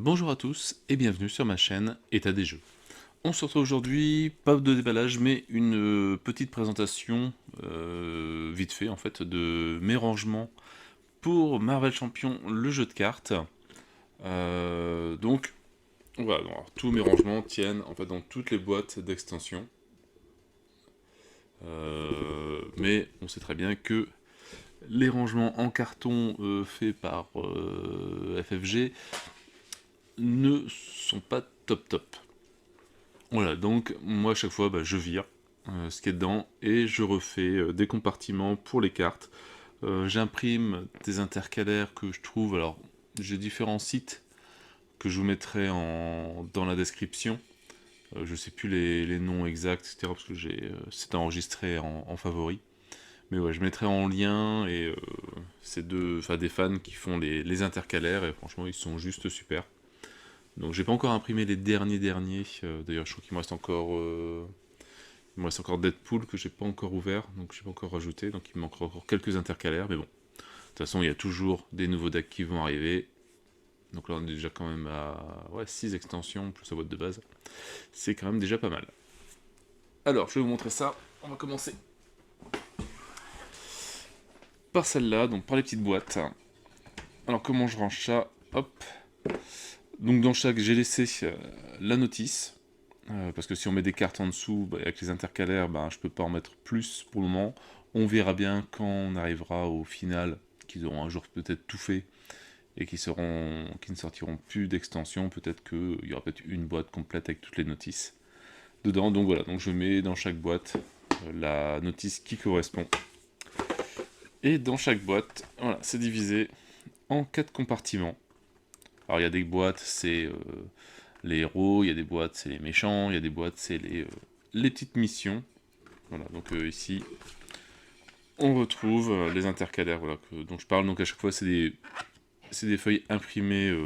Bonjour à tous et bienvenue sur ma chaîne État des jeux. On se retrouve aujourd'hui, pas de déballage, mais une petite présentation, vite fait en fait, de mes rangements pour Marvel Champion, le jeu de cartes. Donc, voilà, alors, tous mes rangements tiennent en fait dans toutes les boîtes d'extension. Mais on sait très bien que les rangements en carton faits par FFG ne sont pas top top. Voilà, donc moi à chaque fois je vire ce qui est dedans et je refais des compartiments pour les cartes. J'imprime des intercalaires que je trouve, alors j'ai différents sites que je vous mettrai dans la description. Je sais plus les noms exacts, etc. parce que c'est enregistré en favori. Mais ouais, je mettrai en lien et c'est des fans qui font les intercalaires et franchement ils sont juste super. Donc j'ai pas encore imprimé les derniers. D'ailleurs je crois qu'il me reste encore Deadpool que j'ai pas encore ouvert, donc j'ai pas encore rajouté, donc il me manque encore quelques intercalaires, mais bon. De toute façon il y a toujours des nouveaux decks qui vont arriver. Donc là on est déjà quand même à 6 extensions plus la boîte de base. C'est quand même déjà pas mal. Alors je vais vous montrer ça. On va commencer par celle-là, donc par les petites boîtes. Alors comment je range ça? Hop. Donc dans chaque, j'ai laissé la notice, parce que si on met des cartes en dessous, avec les intercalaires, je peux pas en mettre plus pour le moment. On verra bien quand on arrivera au final, qu'ils auront un jour peut-être tout fait, et qui ne sortiront plus d'extension. Peut-être qu'il y aura peut-être une boîte complète avec toutes les notices dedans. Donc voilà, donc je mets dans chaque boîte la notice qui correspond. Et dans chaque boîte, voilà, c'est divisé en 4 compartiments. Alors il y a des boîtes, c'est les héros, il y a des boîtes, c'est les méchants, il y a des boîtes, c'est les petites missions. Voilà, donc ici, on retrouve les intercalaires voilà, dont je parle. Donc à chaque fois, c'est des feuilles imprimées,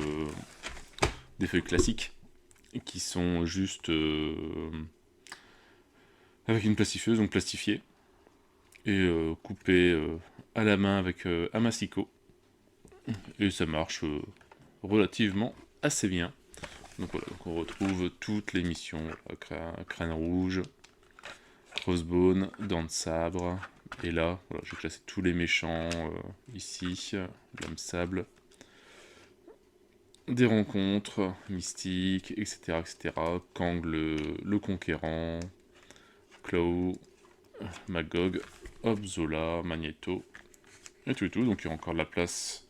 des feuilles classiques, qui sont juste avec une plastifieuse, donc plastifiées, et coupées à la main avec un massicot. Et ça marche relativement assez bien. Donc voilà, donc on retrouve toutes les missions, crâne rouge, crossbone, dents de sabre, et là, voilà, j'ai classé tous les méchants ici, l'homme sable, des rencontres, mystiques, etc., etc., Kang le conquérant, Klaw, Magog, Hop, Zola, Magneto, et tout, donc il y a encore de la place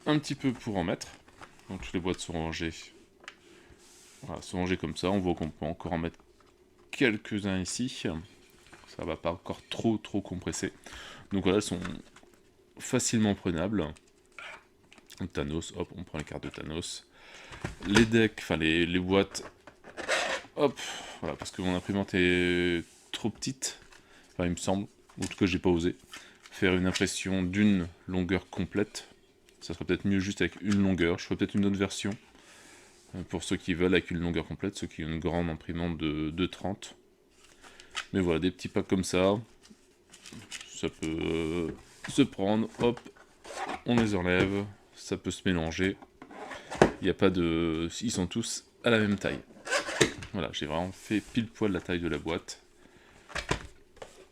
un petit peu pour en mettre. Donc toutes les boîtes sont rangées. Voilà, sont rangées comme ça, on voit qu'on peut encore en mettre quelques-uns ici. Ça va pas encore trop compresser. Donc voilà, elles sont facilement prenables. Thanos, hop, on prend les cartes de Thanos. Les decks, enfin les boîtes, hop, voilà, parce que mon imprimante est trop petite, enfin il me semble, en tout cas j'ai pas osé, faire une impression d'une longueur complète. Ça serait peut-être mieux juste avec une longueur, je ferai peut-être une autre version, pour ceux qui veulent avec une longueur complète, ceux qui ont une grande imprimante de 30. Mais voilà, des petits packs comme ça peut se prendre, hop, on les enlève, ça peut se mélanger. Il n'y a pas de... Ils sont tous à la même taille. Voilà, j'ai vraiment fait pile poil la taille de la boîte.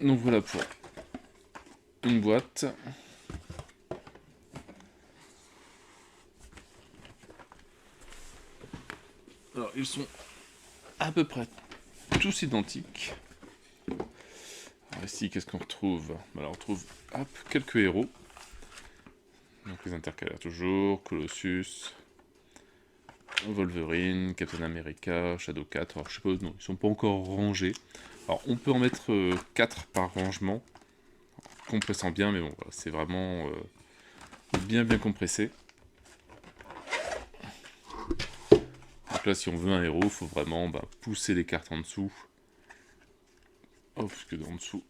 Donc voilà pour une boîte. Alors ils sont à peu près tous identiques. Alors ici, qu'est-ce qu'on retrouve? Alors on retrouve hop, quelques héros. Donc les intercalaires toujours, Colossus, Wolverine, Captain America, Shadow 4, alors je sais pas, non, ils sont pas encore rangés. Alors on peut en mettre 4 par rangement, compressant bien, mais bon, voilà, c'est vraiment bien compressé. Donc là, si on veut un héros, il faut vraiment pousser les cartes en dessous. Oh, parce que en dessous,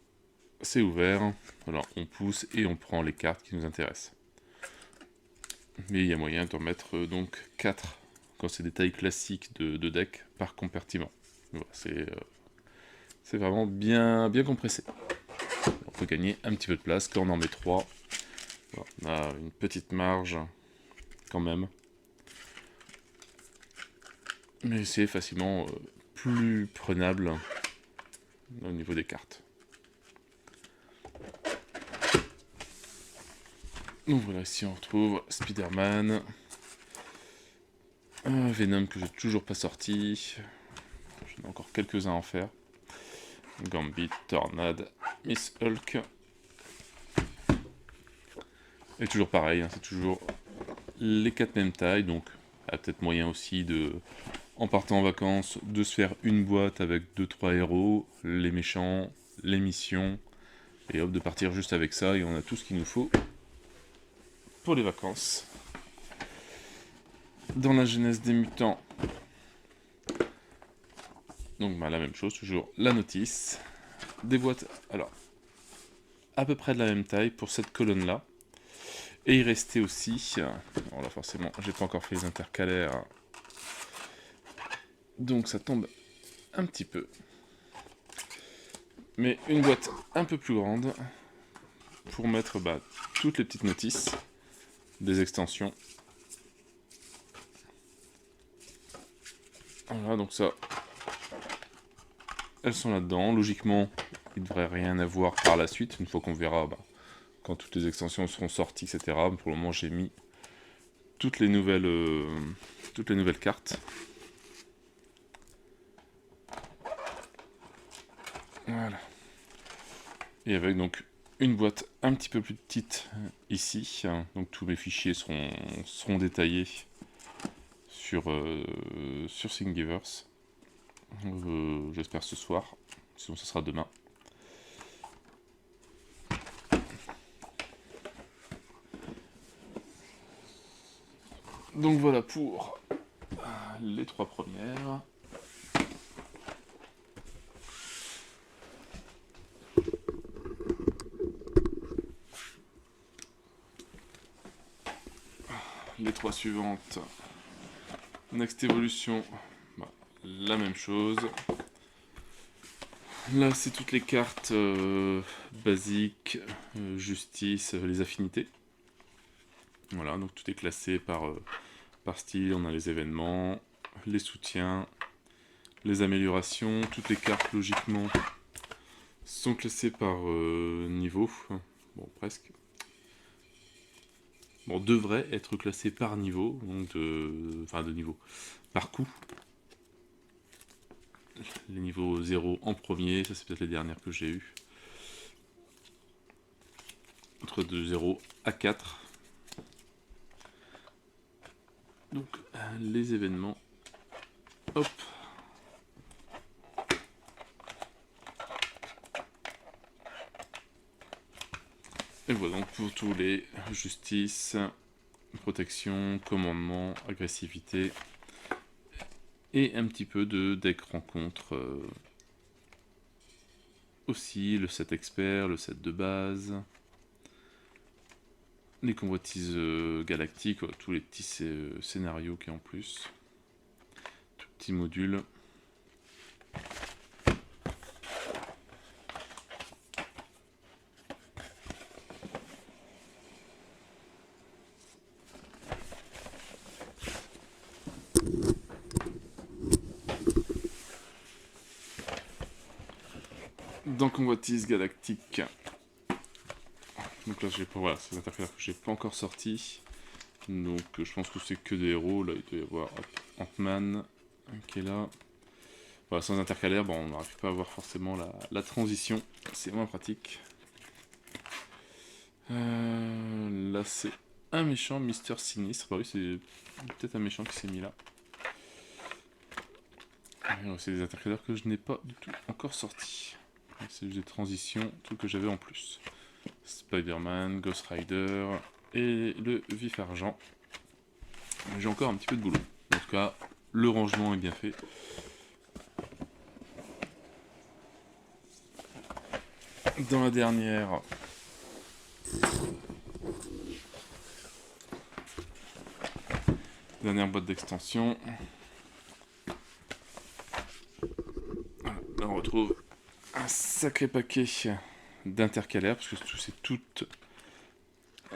c'est ouvert. Alors on pousse et on prend les cartes qui nous intéressent. Mais il y a moyen d'en mettre donc 4 quand c'est des tailles classiques de deck par compartiment. Voilà, c'est vraiment bien compressé. On peut gagner un petit peu de place. Quand on en met 3, voilà, on a une petite marge quand même. mais c'est facilement plus prenable au niveau des cartes. Donc voilà, ici on retrouve Spider-Man, Venom que j'ai toujours pas sorti, j'en ai encore quelques-uns à en faire, Gambit, Tornade, Miss Hulk, et toujours pareil, hein, c'est toujours les 4 mêmes tailles, donc il y a peut-être moyen aussi de, en partant en vacances, de se faire une boîte avec 2-3 héros, les méchants, les missions, et hop, de partir juste avec ça, et on a tout ce qu'il nous faut pour les vacances. Dans la genèse des mutants, donc bah, la même chose, toujours la notice, des boîtes, alors, à peu près de la même taille pour cette colonne-là, et il restait aussi, alors là forcément, j'ai pas encore fait les intercalaires, donc ça tombe un petit peu, mais une boîte un peu plus grande, pour mettre toutes les petites notices, des extensions. Voilà, donc ça, elles sont là-dedans. Logiquement, il ne devrait rien avoir par la suite, une fois qu'on verra quand toutes les extensions seront sorties, etc. Pour le moment, j'ai mis toutes les nouvelles cartes. Voilà. Et avec donc une boîte un petit peu plus petite ici. Donc tous mes fichiers seront détaillés sur Thingiverse. J'espère ce soir, sinon ce sera demain. Donc voilà pour les 3 premières. Les 3 suivantes. Next Evolution, la même chose. Là, c'est toutes les cartes basiques, justice, les affinités. Voilà, donc tout est classé par style. On a les événements, les soutiens, les améliorations. Toutes les cartes, logiquement, sont classées par niveau. Bon, presque. Bon, devraient être classées par niveau, donc de niveau, par coup. Les niveaux 0 en premier, ça c'est peut-être les dernières que j'ai eues. Entre de 0 à 4. Donc les événements. Hop. Et voilà donc pour tous les justice, protection, commandement, agressivité. Et un petit peu de deck rencontre. Aussi le set expert, le set de base. Les convoitises galactiques, tous les petits scénarios qu'il y a en plus. Tout petit module. Dans Convoitise Galactique. Donc là, voilà, c'est l'intercalaire que j'ai pas encore sorti. Donc je pense que c'est que des héros. Là, il doit y avoir Ant-Man qui est là. Voilà, sans intercalaire, on n'arrive pas à voir forcément la transition. C'est moins pratique. Là, c'est un méchant, Mister Sinistre. Bah oui, c'est peut-être un méchant qui s'est mis là. C'est des intercalaires que je n'ai pas du tout encore sortis. C'est juste des transitions, trucs que j'avais en plus. Spider-Man, Ghost Rider et le vif argent. J'ai encore un petit peu de boulot. En tout cas, le rangement est bien fait. Dans la dernière boîte d'extension, voilà, là on retrouve un sacré paquet d'intercalaires, parce que c'est toutes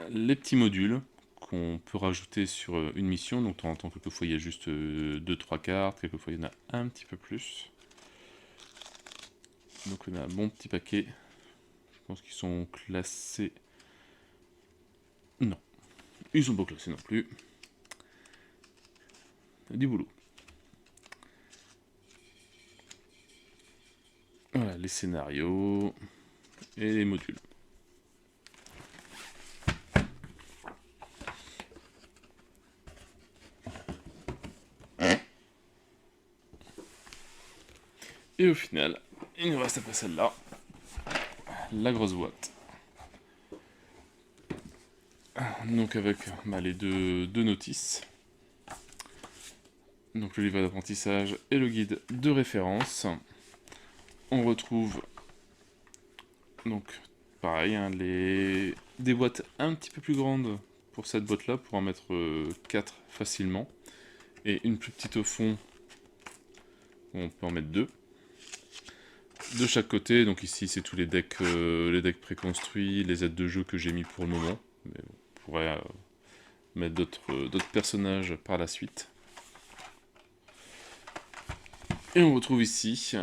les petits modules qu'on peut rajouter sur une mission. Donc de temps en temps, quelquefois il y a juste 2-3 cartes, quelquefois il y en a un petit peu plus. Donc on a un bon petit paquet. Je pense qu'ils sont classés. Non, ils sont pas classés non plus. Du boulot. Voilà, les scénarios et les modules. Et au final, il nous reste après celle-là, la grosse boîte. Donc avec les deux notices. Donc le livre d'apprentissage et le guide de référence. On retrouve donc pareil, hein, des boîtes un petit peu plus grandes pour cette boîte-là, pour en mettre 4 facilement. Et une plus petite au fond, où on peut en mettre 2. De chaque côté, donc ici c'est tous les decks préconstruits, les aides de jeu que j'ai mis pour le moment. Mais on pourrait mettre d'autres personnages par la suite. Et on retrouve ici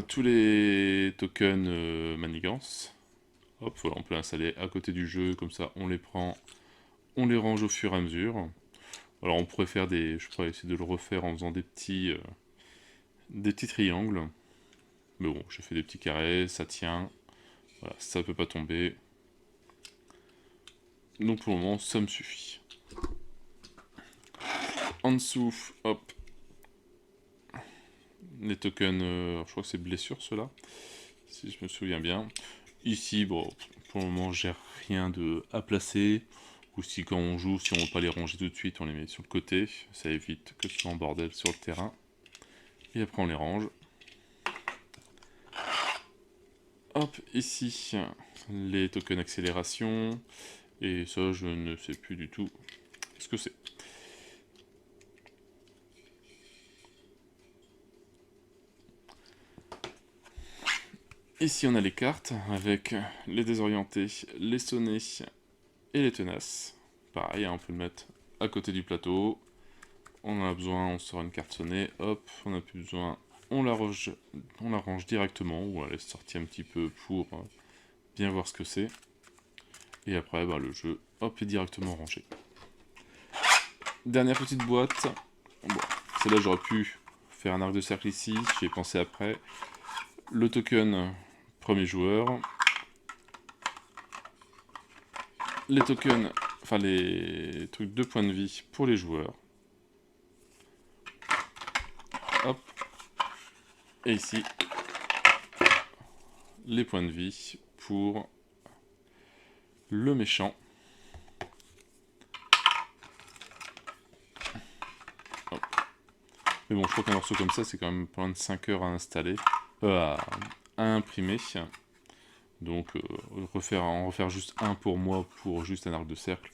tous les tokens manigance. Hop, voilà, on peut l'installer à côté du jeu, comme ça on les prend, on les range au fur et à mesure. Alors on pourrait faire je pourrais essayer de le refaire en faisant des petits triangles. Mais bon, j'ai fait des petits carrés, ça tient. Voilà, ça peut pas tomber. Donc pour le moment, ça me suffit. En dessous, hop. Les tokens, je crois que c'est blessure ceux-là, si je me souviens bien. Ici, bon, pour le moment, j'ai rien à placer. Ou si quand on joue, si on ne veut pas les ranger tout de suite, on les met sur le côté. Ça évite que ce soit en bordel sur le terrain. Et après, on les range. Hop, ici, les tokens accélération. Et ça, je ne sais plus du tout ce que c'est. Ici, on a les cartes avec les désorientés, les sonnés et les tenaces. Pareil, hein, on peut le mettre à côté du plateau. On en a besoin, on sort une carte sonnée. Hop, on n'a plus besoin, on la range directement. Ou on la laisse sortir un petit peu pour bien voir ce que c'est. Et après, le jeu, hop, est directement rangé. Dernière petite boîte. Bon, celle-là, j'aurais pu faire un arc de cercle ici. J'y ai pensé après. Le token premier joueur. Les tokens, enfin les trucs de points de vie pour les joueurs. Hop. Et ici, les points de vie pour le méchant. Hop. Mais bon, je crois qu'un morceau comme ça, c'est quand même pas loin de 5 heures à installer, à imprimer. Donc, en refaire juste un pour moi, pour juste un arc de cercle,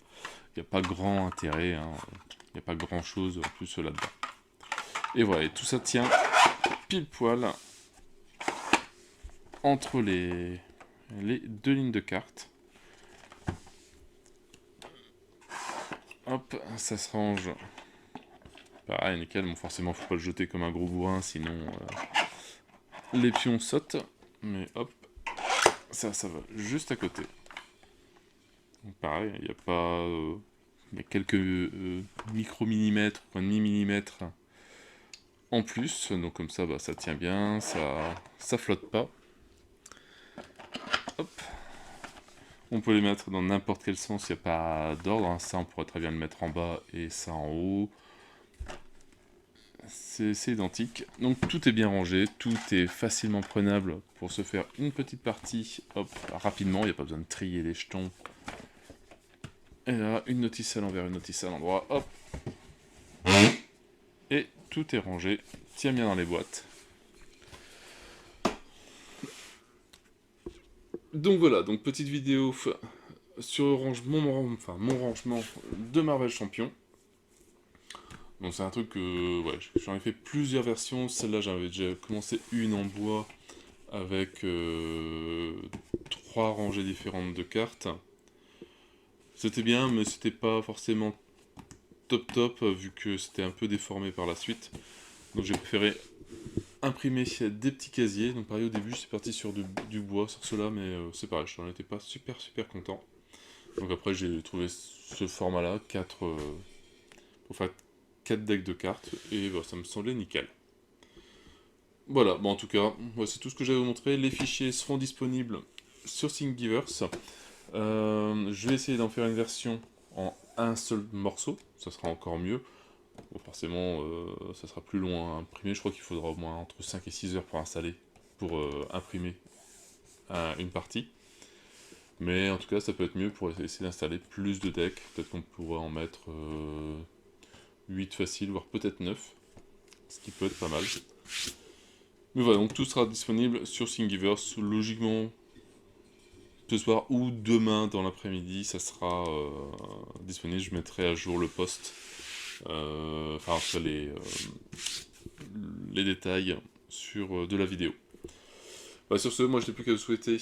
il n'y a pas grand intérêt, hein. Il n'y a pas grand chose en plus là-dedans. Et voilà, et tout ça tient pile poil entre les 2 lignes de cartes. Hop, ça se range. Pareil, nickel. Bon, forcément, faut pas le jeter comme un gros bourrin, sinon les pions sautent. Mais hop, ça va juste à côté. Donc, pareil, il n'y a pas... il y a quelques micro-millimètres, un demi-millimètre en plus. Donc comme ça, ça tient bien, ça flotte pas. Hop. On peut les mettre dans n'importe quel sens, il n'y a pas d'ordre. Hein. Ça, on pourrait très bien le mettre en bas et ça en haut. C'est identique. Donc tout est bien rangé, tout est facilement prenable pour se faire une petite partie rapidement. Il n'y a pas besoin de trier les jetons. Et là, une notice à l'envers, une notice à l'endroit. Hop. Et tout est rangé. Tient bien dans les boîtes. Donc voilà, donc petite vidéo sur mon rangement de Marvel Champion. Donc c'est un truc que j'en ai fait plusieurs versions. Celle-là, j'avais déjà commencé une en bois avec 3 rangées différentes de cartes. C'était bien, mais c'était pas forcément top top, vu que c'était un peu déformé par la suite. Donc j'ai préféré imprimer des petits casiers. Donc pareil, au début, j'étais parti sur du bois, sur cela, mais c'est pareil, je n'en étais pas super content. Donc après, j'ai trouvé ce format-là, 4 pour faire 4 decks de cartes, et bah, ça me semblait nickel. Voilà, bon, en tout cas, c'est tout ce que j'avais à vous montrer. Les fichiers seront disponibles sur Thingiverse. Je vais essayer d'en faire une version en un seul morceau, ça sera encore mieux. Bon, forcément, ça sera plus long à imprimer. Je crois qu'il faudra au moins entre 5 et 6 heures pour installer, pour imprimer une partie. Mais en tout cas, ça peut être mieux pour essayer d'installer plus de decks. Peut-être qu'on pourra en mettre 8 faciles, voire peut-être 9. Ce qui peut être pas mal. Mais voilà, donc tout sera disponible sur Thingiverse. Logiquement, ce soir ou demain dans l'après-midi, ça sera disponible. Je mettrai à jour le post. Enfin, les détails sur de la vidéo. Bah, sur ce, moi je n'ai plus qu'à vous souhaiter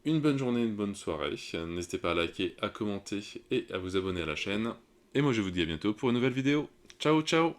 une bonne journée, une bonne soirée. N'hésitez pas à liker, à commenter et à vous abonner à la chaîne. Et moi je vous dis à bientôt pour une nouvelle vidéo. Ciao ciao!